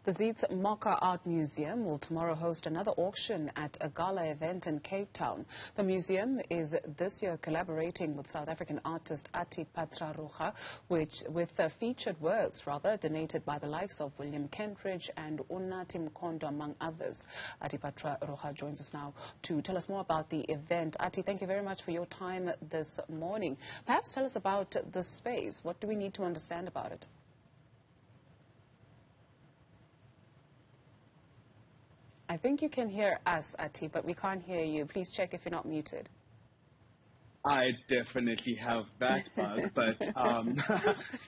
The Zeitz MOCAA Art Museum will tomorrow host another auction at a gala event in Cape Town. The museum is this year collaborating with South African artist with featured works donated by the likes of William Kentridge and Unathi Mkhondo, among others. Ati Patraruha joins us now to tell us more about the event. Ati, thank you very much for your time this morning. Perhaps tell us about the space. What do we need to understand about it? I think you can hear us, Ati, but we can't hear you. Please check if you're not muted. I definitely have that bug, but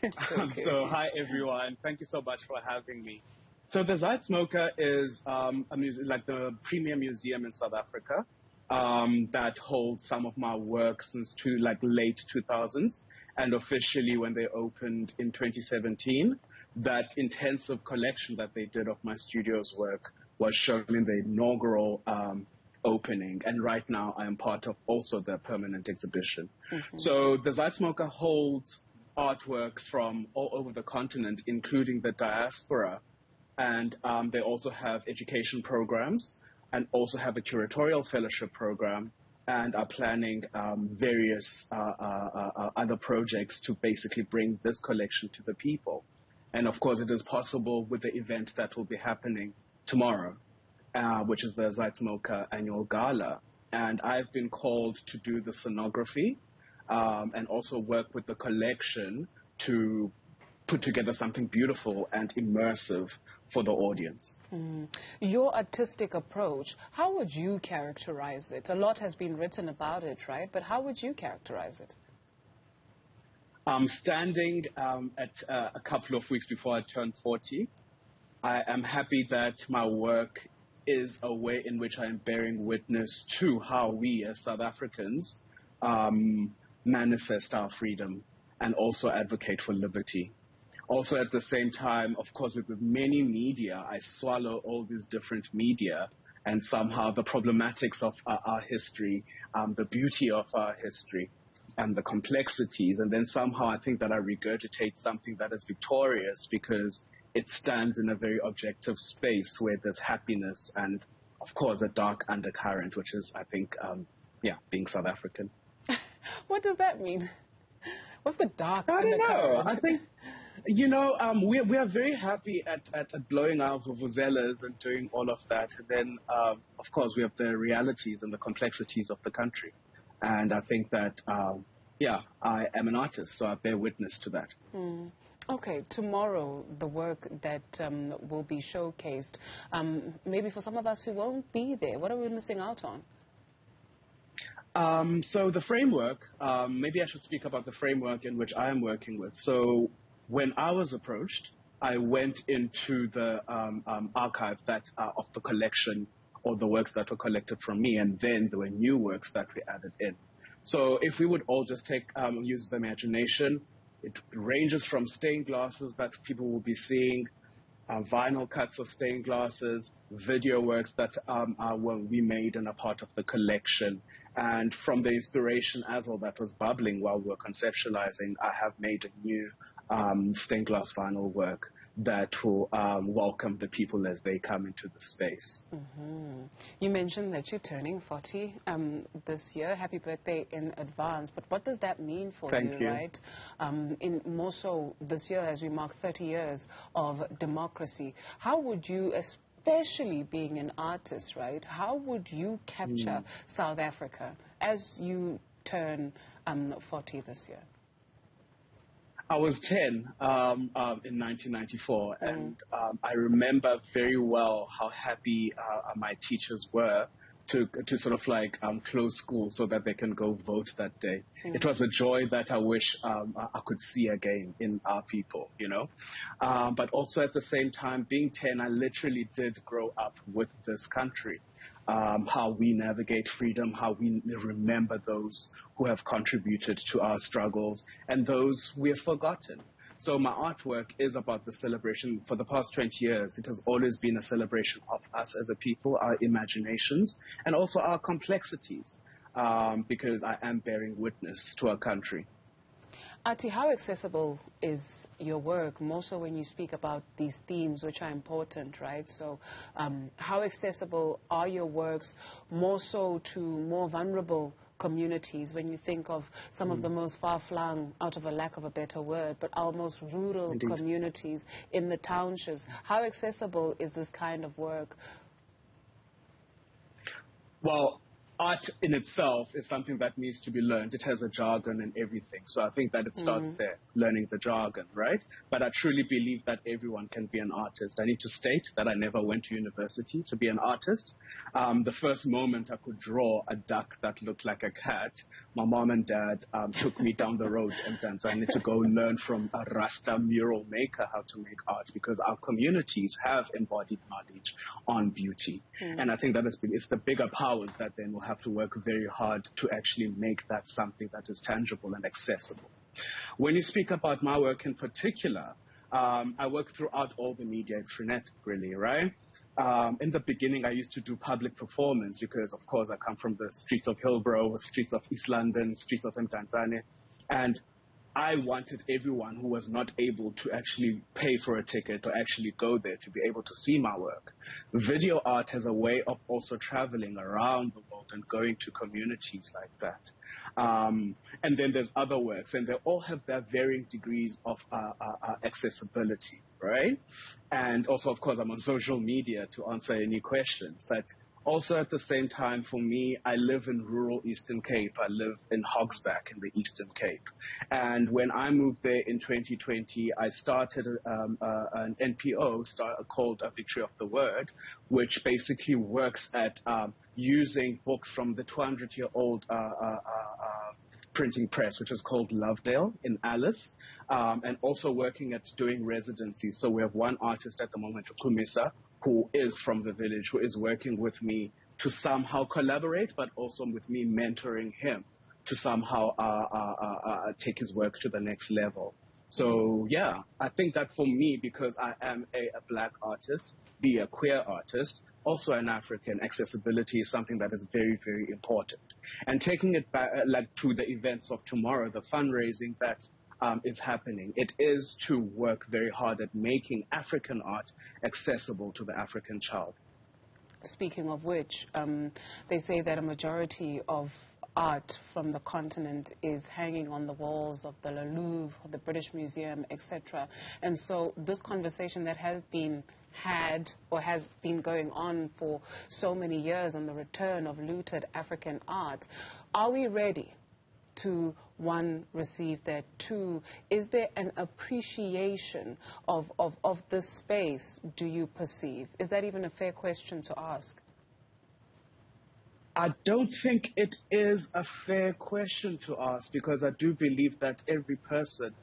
Okay. So hi everyone. Thank you so much for having me. So the Zeitz MOCAA is a museum, like the premier museum in South Africa, that holds some of my work since late 2000s, and officially when they opened in 2017, that intensive collection that they did of my studio's work was shown in the inaugural opening, and right now I am part of also the permanent exhibition. So the Zeitz MOCAA holds artworks from all over the continent, including the diaspora, and they also have education programs and also have a curatorial fellowship program, and are planning various other projects to basically bring this collection to the people. And of course it is possible with the event that will be happening tomorrow, which is the Zeitz MOCAA annual gala. And I've been called to do the scenography and also work with the collection to put together something beautiful and immersive for the audience. Your artistic approach, how would you characterize it? A lot has been written about it, right? But how would you characterize it? Standing at a couple of weeks before I turned 40, I am happy that my work is a way in which I am bearing witness to how we as South Africans manifest our freedom and also advocate for liberty. Also at the same time, of course, with many media, I swallow all these different media and somehow the problematics of our history, the beauty of our history and the complexities. And then somehow I think that I regurgitate something that is victorious because it stands in a very objective space where there's happiness and, of course, a dark undercurrent, which is, I think, being South African. What does that mean? What's the dark undercurrent? I don't know. I think, we are very happy at blowing our vuvuzelas and doing all of that. And then, of course, we have the realities and the complexities of the country. And I think that, I am an artist, so I bear witness to that. Okay, tomorrow, the work that will be showcased, maybe for some of us who won't be there, what are we missing out on? So the framework, maybe I should speak about the framework in which I am working with. So when I was approached, I went into the archive of the collection or the works that were collected from me, and then there were new works that we added in. So if we would all just use the imagination, it ranges from stained glasses that people will be seeing, vinyl cuts of stained glasses, video works that we made and are part of the collection. And from the inspiration as well that was bubbling while we were conceptualizing, I have made a new stained glass vinyl work that will welcome the people as they come into the space. You mentioned that you're turning 40 this year. Happy birthday in advance. But what does that mean for Thank you, right? In more so this year as we mark 30 years of democracy, how would you, especially being an artist, right, how would you capture South Africa as you turn 40 this year? I was 10 in 1994, and I remember very well how happy my teachers were to sort of close school so that they can go vote that day. It was a joy that I wish I could see again in our people, But also at the same time, being 10, I literally did grow up with this country. How we navigate freedom, how we remember those who have contributed to our struggles and those we have forgotten. So my artwork is about the celebration. For the past 20 years, it has always been a celebration of us as a people, our imaginations, and also our complexities, because I am bearing witness to our country. Ati, how accessible is your work, more so when you speak about these themes which are important, right? So how accessible are your works more so to more vulnerable communities when you think of some of the most far-flung, out of a lack of a better word, but our most rural Indeed. communities in the townships? How accessible is this kind of work? Well, art in itself is something that needs to be learned. It has a jargon and everything. So I think that it starts there, learning the jargon, right? But I truly believe that everyone can be an artist. I need to state that I never went to university to be an artist. The first moment I could draw a duck that looked like a cat, my mom and dad took me down the road in Tanzania to go learn from a Rasta mural maker how to make art, because our communities have embodied knowledge on beauty. And I think that it's the bigger powers that then will have to work very hard to actually make that something that is tangible and accessible. When you speak about my work in particular, I work throughout all the media. It's frenetic, really, right? In the beginning, I used to do public performance because, of course, I come from the streets of Hillbrow, streets of East London, streets of Mtanzane, and I wanted everyone who was not able to actually pay for a ticket or actually go there to be able to see my work. Video art has a way of also traveling around the world and going to communities like that. And then there's other works, and they all have their varying degrees of accessibility, right? And also, of course, I'm on social media to answer any questions. But also at the same time, for me, I live in rural Eastern Cape. I live in Hogsback in the Eastern Cape. And when I moved there in 2020, I started an NPO called Victory of the Word, which basically works at using books from the 200-year-old printing press, which is called Lovedale in Alice, and also working at doing residencies. So we have one artist at the moment, Kumisa, who is from the village, who is working with me to somehow collaborate, but also with me mentoring him to somehow take his work to the next level. So, yeah, I think that for me, because I am a black artist, be a queer artist, also an African, accessibility is something that is very, very important. And taking it back like to the events of tomorrow, the fundraising that is happening, it is to work very hard at making African art accessible to the African child. Speaking of which, they say that a majority of art from the continent is hanging on the walls of the Louvre, the British Museum, etc. And so this conversation that has been had or has been going on for so many years on the return of looted African art, are we ready to, one, receive that? Two, is there an appreciation of this space, do you perceive? Is that even a fair question to ask? I don't think it is a fair question to ask, because I do believe that every person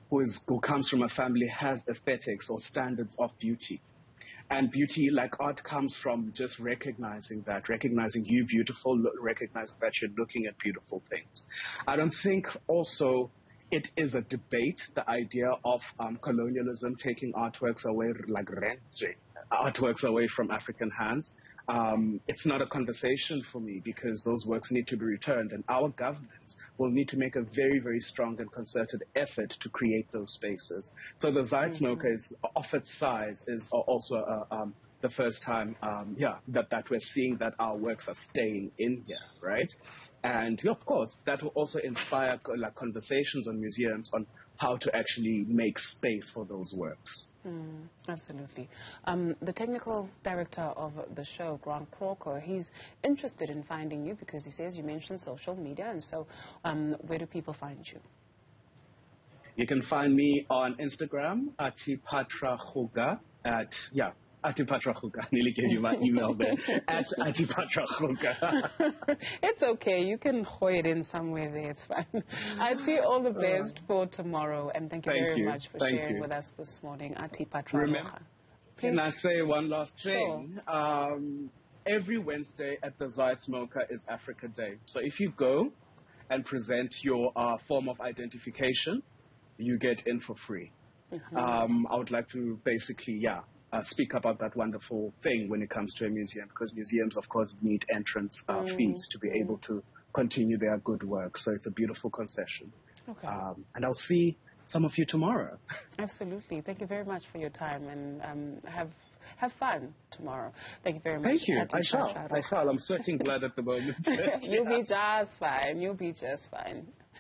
who comes from a family has aesthetics or standards of beauty. And beauty, like art, comes from just recognizing you beautiful, recognizing that you're looking at beautiful things. I don't think also it is a debate, the idea of colonialism taking artworks away, like artworks away from African hands. It's not a conversation for me, because those works need to be returned, and our governments will need to make a very, very strong and concerted effort to create those spaces. So the Zeitz MOCAA is, of its size, is also the first time, that we're seeing that our works are staying in here, right? And of course, that will also inspire conversations on museums on how to actually make space for those works. Absolutely. The technical director of the show, Grant Croker, he's interested in finding you because he says you mentioned social media, and so where do people find you? You can find me on Instagram, @Atipatrahuga, @Atipatrahuga. I nearly gave you my email there. @Atipatrahuga. It's okay. You can hoy it in somewhere there. It's fine. I'd see you all the best for tomorrow, and thank you very much for sharing with us this morning. Atipatrahuga. Can I say one last thing? Sure. Every Wednesday at the Zeitz MOCAA is Africa Day. So if you go and present your form of identification, you get in for free. I would like to basically, speak about that wonderful thing when it comes to a museum, because museums, of course, need entrance fees to be able to continue their good work. So it's a beautiful concession. Okay. And I'll see some of you tomorrow. Absolutely. Thank you very much for your time, and have fun tomorrow. Thank you very much. Thank you. I shall. I'm sweating blood at the moment. You'll be just fine. You'll be just fine.